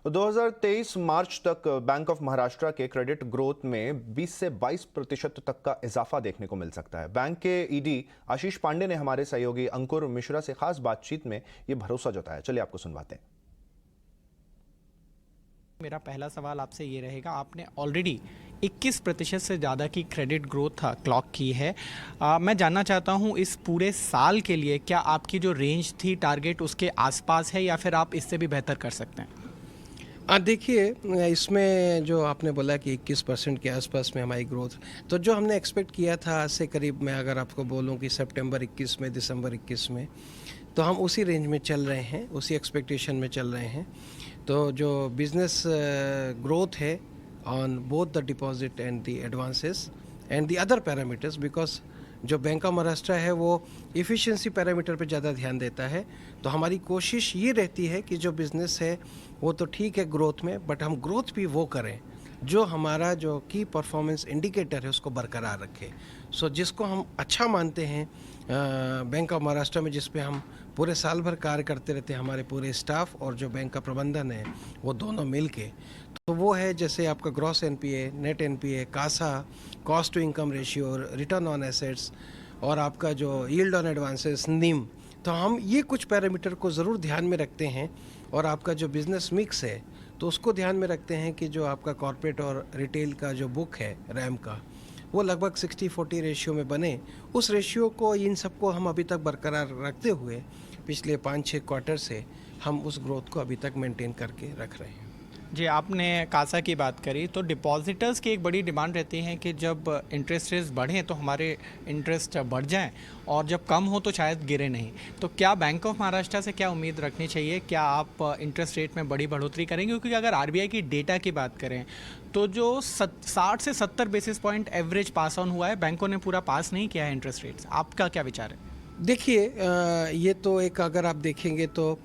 2023 मार्च तक bank of Maharashtra के credit growth में 20 से 22% तक का इजाफा देखने को मिल सकता है। बैंक के ईडी आशीष पांडे ने हमारे सहयोगी अंकुर मिश्रा से खास बातचीत में ये भरोसा जताया। चलिए आपको सुनवाते हैं। मेरा पहला सवाल आपसे ये रहेगा, आपने ऑलरेडी 21% से ज़्यादा की क्रेडिट ग्रोथ क्लॉक की है। मैं जानना चाहता हूँ इस पूरे साल के लिए क्या आपकी जो रेंज थी टारगेट उसके आसपास है या फिर आप इससे भी बेहतर कर सकते हैं? देखिए, इसमें जो आपने बोला कि 21% के आसपास में हमारी ग्रोथ, तो जो हमने एक्सपेक्ट किया था आज से करीब, मैं अगर आपको बोलूं कि सितंबर 21 में, दिसंबर 21 में, तो हम उसी रेंज में चल रहे हैं, उसी एक्सपेक्टेशन में चल रहे हैं। तो जो बिजनेस ग्रोथ है on both the deposit and the advances and the other parameters, because जो बैंक ऑफ महाराष्ट्र है वो इफ़िशिएंसी पैरामीटर पे ज़्यादा ध्यान देता है, तो हमारी कोशिश ये रहती है कि जो बिज़नेस है वो तो ठीक है ग्रोथ में, बट हम ग्रोथ भी वो करें जो हमारा जो की परफॉर्मेंस इंडिकेटर है उसको बरकरार रखें। सो जिसको हम अच्छा मानते हैं बैंक ऑफ महाराष्ट्र में, जिस पे हम पूरे साल भर कार्य करते रहते हैं, हमारे पूरे स्टाफ और जो बैंक का प्रबंधन है वो दोनों मिल के, तो वो है जैसे आपका gross NPA, net NPA, CASA, cost to income ratio, return on assets और आपका जो यील्ड ऑन एडवांसेस, नीम। तो हम ये कुछ पैरामीटर को ज़रूर ध्यान में रखते हैं और आपका जो बिज़नेस मिक्स है तो उसको ध्यान में रखते हैं कि जो आपका कॉर्पोरेट और रिटेल का जो बुक है रैम का, वो लगभग 60-40 रेशियो में बने। उस रेशियो को, इन सबको हम अभी तक बरकरार रखते हुए पिछले 5-6 क्वार्टर से हम उस ग्रोथ को अभी तक मेंटेन करके रख रहे हैं। जी, आपने कासा की बात करी, तो डिपॉजिटर्स की एक बड़ी डिमांड रहती है कि जब इंटरेस्ट रेट्स बढ़ें तो हमारे इंटरेस्ट बढ़ जाएं और जब कम हो तो शायद गिरे नहीं। तो क्या बैंक ऑफ महाराष्ट्र से क्या उम्मीद रखनी चाहिए? क्या आप इंटरेस्ट रेट में बड़ी बढ़ोतरी करेंगे? क्योंकि अगर आरबीआई की डेटा की बात करें तो जो 60 से 70 basis point average pass on हुआ है, बैंकों ने पूरा पास नहीं किया है इंटरेस्ट रेट्स। आपका क्या विचार है? देखिए, ये तो एक, अगर आप देखेंगे तो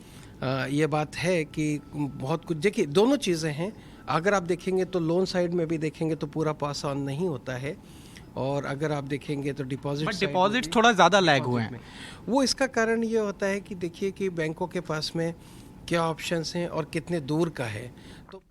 ये बात है कि बहुत कुछ, देखिए दोनों चीज़ें हैं। अगर आप देखेंगे तो लोन साइड में भी देखेंगे तो पूरा पास ऑन नहीं होता है, और अगर आप देखेंगे तो डिपॉजिट थोड़ा ज़्यादा लैग हुए हैं। वो इसका कारण ये होता है कि देखिए कि बैंकों के पास में क्या ऑप्शंस हैं और कितने दूर का है। तो